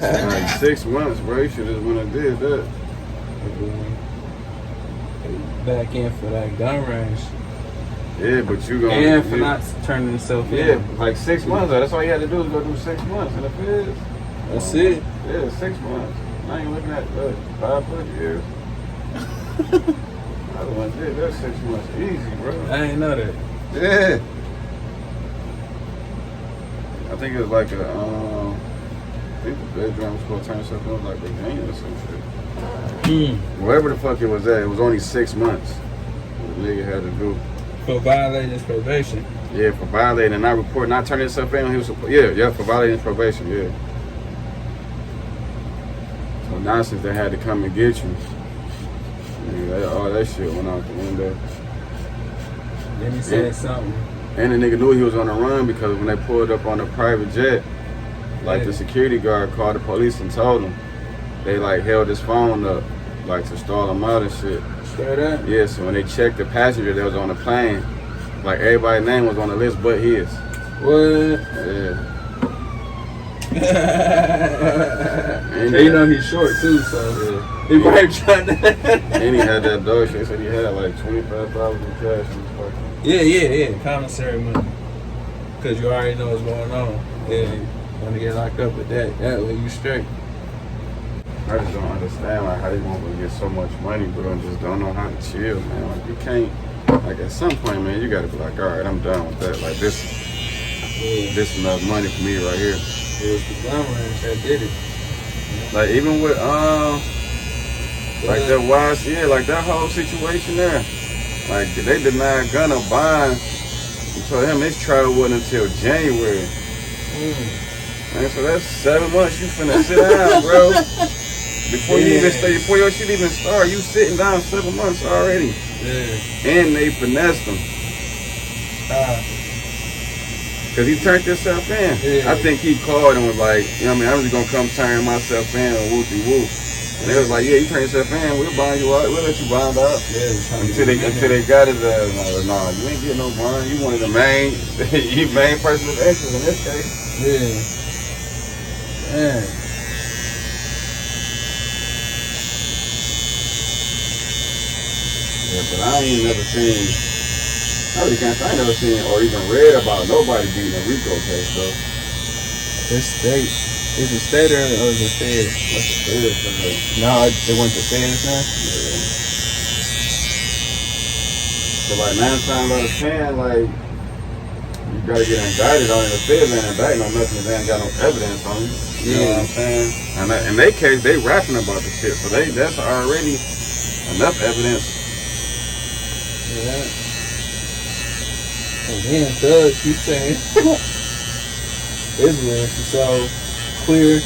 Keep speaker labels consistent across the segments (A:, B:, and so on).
A: Like 6 months, bro. You should have went and did that.
B: Back in for that gun range.
A: Yeah, but you gonna
B: And for not turning himself in.
A: like 6 months. That's all you had to do is go do 6 months in the feds.
B: That's it.
A: Yeah, 6 months. I ain't looking at 5 plus years. I went did that 6 months easy, bro.
B: I ain't know that.
A: Yeah. I think it was like a I think the bedroom was supposed to turn something up like a game or some shit. Wherever the fuck it was at, it was only 6 months. The nigga had to do.
B: For violating his probation.
A: Yeah, for violating and not reporting, not turning himself in. He was for violating his probation. Yeah. So nonsense, they had to come and get you. Yeah, all that shit went out the window.
B: Then he said something.
A: And the nigga knew he was on the run because when they pulled up on the private jet, like the security guard called the police and told him. They like held his phone up, like to stall him out and shit.
B: Straight up?
A: Yeah, so when they checked the passenger that was on the plane, like everybody's name was on the list but his.
B: What?
A: Yeah.
B: And you know he's short too, so he probably trying to.
A: And he had that dog shit. He said he had like $25,000 in cash in his pocket.
B: Yeah. Commissary money. Because you already know what's going on. Yeah, you want to get locked up with that. That way you straight.
A: I just don't understand like how you want to get so much money, bro, and just don't know how to chill, man. Like you can't. Like at some point, man, you gotta be like, all right, I'm done with that. Like this enough money for me right here.
B: It was the gun range that did it.
A: Like even with like that wise, like that whole situation there. Like they denied Gunna bond and told him his trial wasn't until January. Man, so that's 7 months you finna sit down, bro. Before you even stay, before your shit even start, you sitting down 7 months already.
B: Yeah.
A: And they finessed him. Cause he turned himself in.
B: Yeah.
A: I think he called and was like, you know what I mean, I'm just gonna come turn myself in and whoopty whoop. And they was like, yeah, you turn yourself in, we'll bond you out, we'll let you bond out.
B: Yeah,
A: until they got his ass. Like, nah, you ain't getting no bond. You one of the main person of interest in this case.
B: Yeah.
A: Yeah, but I ain't never seen, I really can't say I ain't never seen or even read about nobody beating a RICO case, though.
B: This state. Is it state or is it fed?
A: What's the feds?
B: No, they went to feds now?
A: Yeah. So, like, 9 times out of 10, like, you gotta get indicted on it. The feds ain't indicting on nothing if they ain't got no evidence on you. You know what I'm saying? And in their case, they rapping about the shit. So, that's already enough evidence.
B: Yeah. And then Thug keep saying Israel is so clear.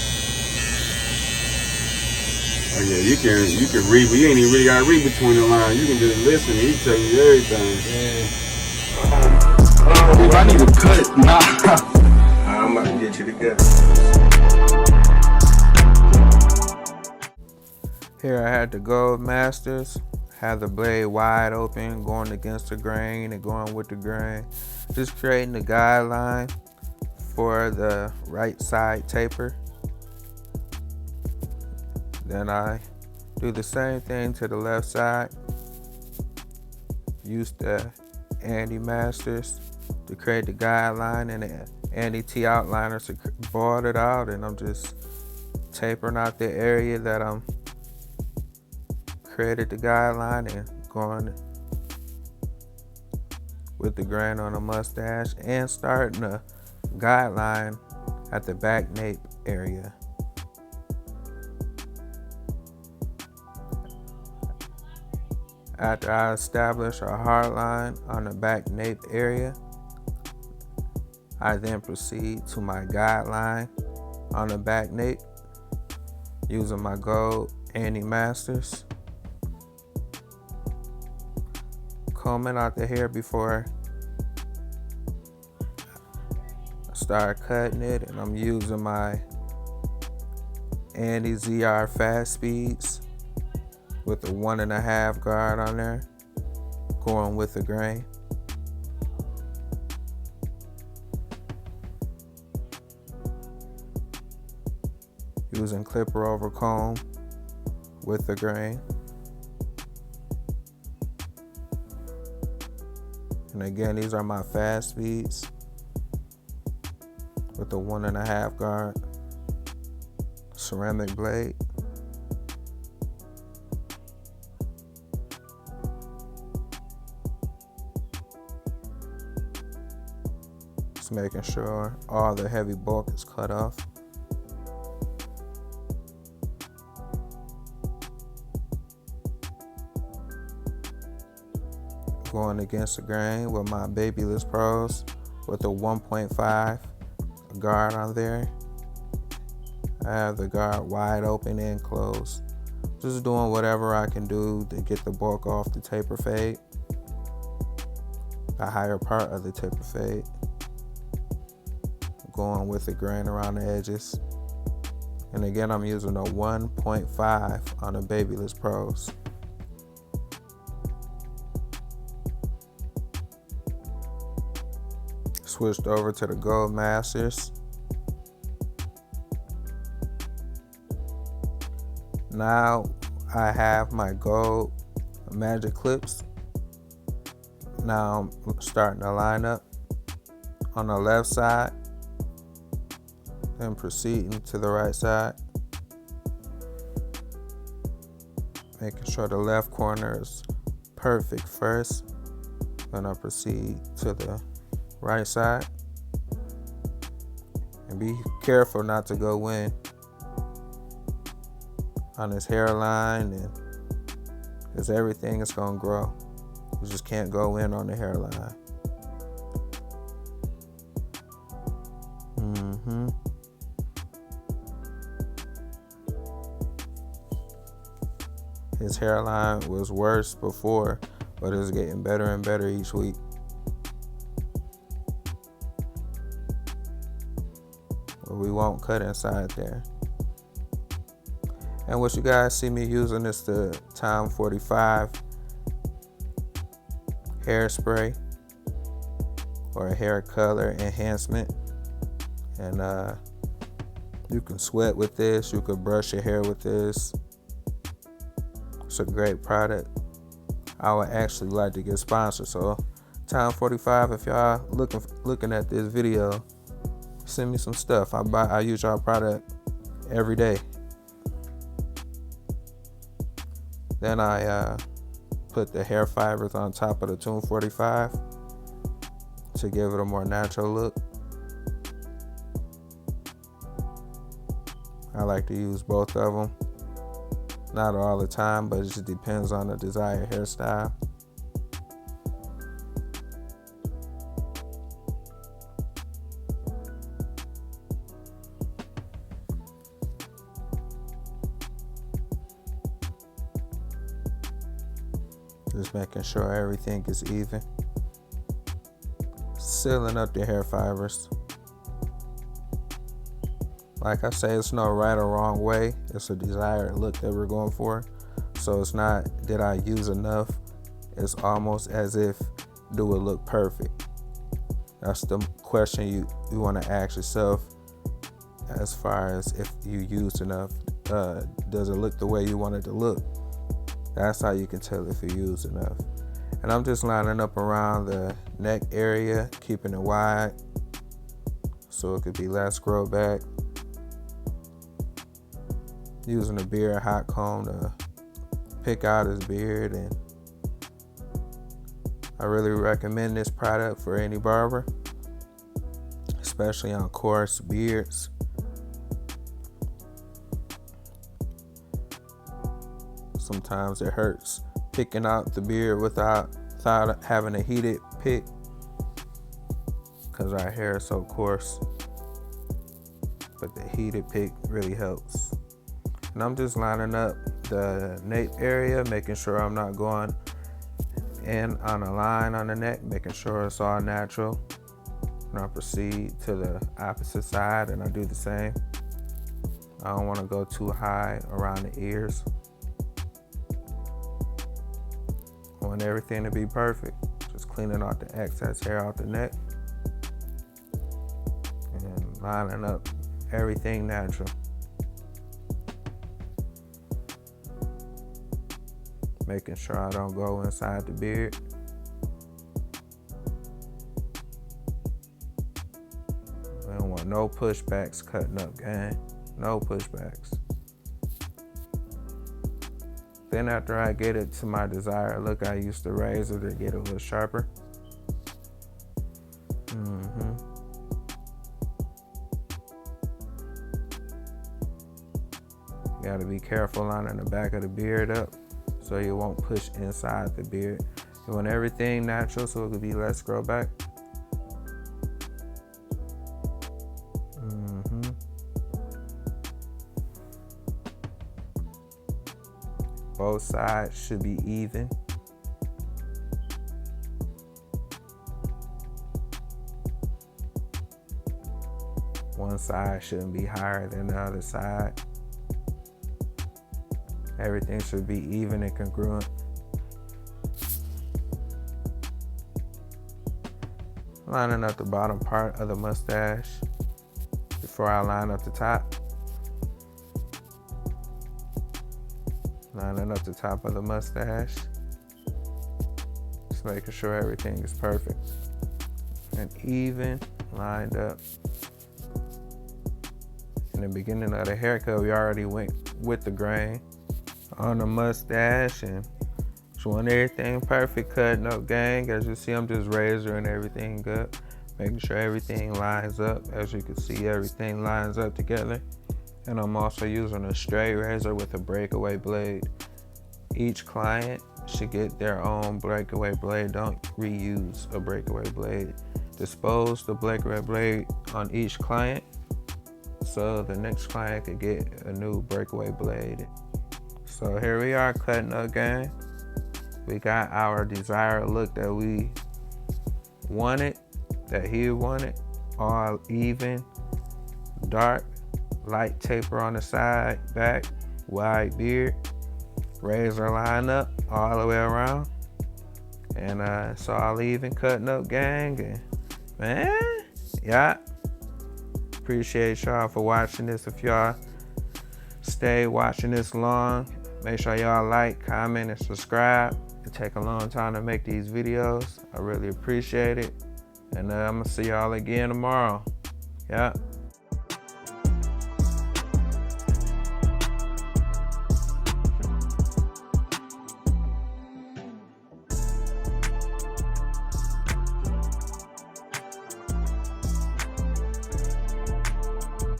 A: Oh yeah, you can read, but you ain't even really gotta read between the lines. You can just listen and he tell you everything.
B: If I need a cut, nah.
C: I'm about to get you together.
D: Here I had the Gold Masters. Have the blade wide open, going against the grain and going with the grain. Just creating the guideline for the right side taper. Then I do the same thing to the left side. Use the Andy Masters to create the guideline and the Andy T outliners to board it out, and I'm just tapering out the area that I'm created the guideline and going with the grain on the mustache and starting the guideline at the back nape area. After I establish a hard line on the back nape area, I then proceed to my guideline on the back nape using my gold Andy Masters. Combing out the hair before I start cutting it, and I'm using my Andy ZR Fast Speeds with a 1.5 guard on there, going with the grain. using clipper over comb with the grain. And again, these are my fast speeds with the 1.5 guard ceramic blade. Just making sure all the heavy bulk is cut off. Going against the grain with my Babyliss Pros with the 1.5 guard on there. I have the guard wide open and closed. Just doing whatever I can do to get the bulk off the taper fade, the higher part of the taper fade. Going with the grain around the edges. And again, I'm using a 1.5 on the Babyliss Pros. Switched over to the Gold Masters. Now I have my gold magic clips. Now I'm starting to line up on the left side and proceeding to the right side. Making sure the left corner is perfect first. Then I proceed to the right side. And be careful not to go in on this hairline, and because everything is gonna grow. You just can't go in on the hairline. His hairline was worse before, but it's getting better and better each week. But we won't cut inside there. And what you guys see me using is the Time 45 hairspray or a hair color enhancement. And you can sweat with this, you could brush your hair with this. It's a great product. I would actually like to get sponsored. So Time 45, if y'all looking at this video, send me some stuff. I use y'all product every day. Then I put the hair fibers on top of the Tune 45 to give it a more natural look. I like to use both of them. Not all the time, but it just depends on the desired hairstyle. Just making sure everything is even. Sealing up the hair fibers. Like I say, it's no right or wrong way. It's a desired look that we're going for. So it's not, did I use enough? It's almost as if, do it look perfect? That's the question you want to ask yourself as far as if you used enough. Does it look the way you want it to look? That's how you can tell if you use enough. And I'm just lining up around the neck area, keeping it wide so it could be less grow back. Using a beard hot comb to pick out his beard, and I really recommend this product for any barber, especially on coarse beards. Sometimes it hurts picking out the beard without having a heated pick because our hair is so coarse. But the heated pick really helps. And I'm just lining up the nape area, making sure I'm not going in on a line on the neck, making sure it's all natural. And I proceed to the opposite side and I do the same. I don't want to go too high around the ears. I want everything to be perfect. Just cleaning out the excess hair out the neck and lining up everything natural. making sure I don't go inside the beard. I don't want no pushbacks cutting up, gang. No pushbacks. Then after I get it to my desired look, I use the razor to get it a little sharper. You gotta be careful lining the back of the beard up so you won't push inside the beard. You want everything natural so it could be less grow back. Both sides should be even. One side shouldn't be higher than the other side. Everything should be even and congruent. Lining up the bottom part of the mustache before I line up the top. Lining up the top of the mustache. Just making sure everything is perfect and even, lined up. In the beginning of the haircut, we already went with the grain on the mustache and just want everything perfect, cutting up, gang. As you see, I'm just razoring everything up, making sure everything lines up. As you can see, everything lines up together. And I'm also using a straight razor with a breakaway blade. Each client should get their own breakaway blade. Don't reuse a breakaway blade. Dispose the breakaway blade on each client so the next client could get a new breakaway blade. So here we are cutting up, gang. We got our desired look that we wanted, that he wanted, all even, dark, light taper on the side, back, wide beard, razor line up all the way around. And it's all even, cutting up, gang. And man, yeah. Appreciate y'all for watching this. If y'all stay watching this long, make sure y'all like, comment, and subscribe. It take a long time to make these videos. I really appreciate it. And I'm gonna see y'all again tomorrow. Yeah.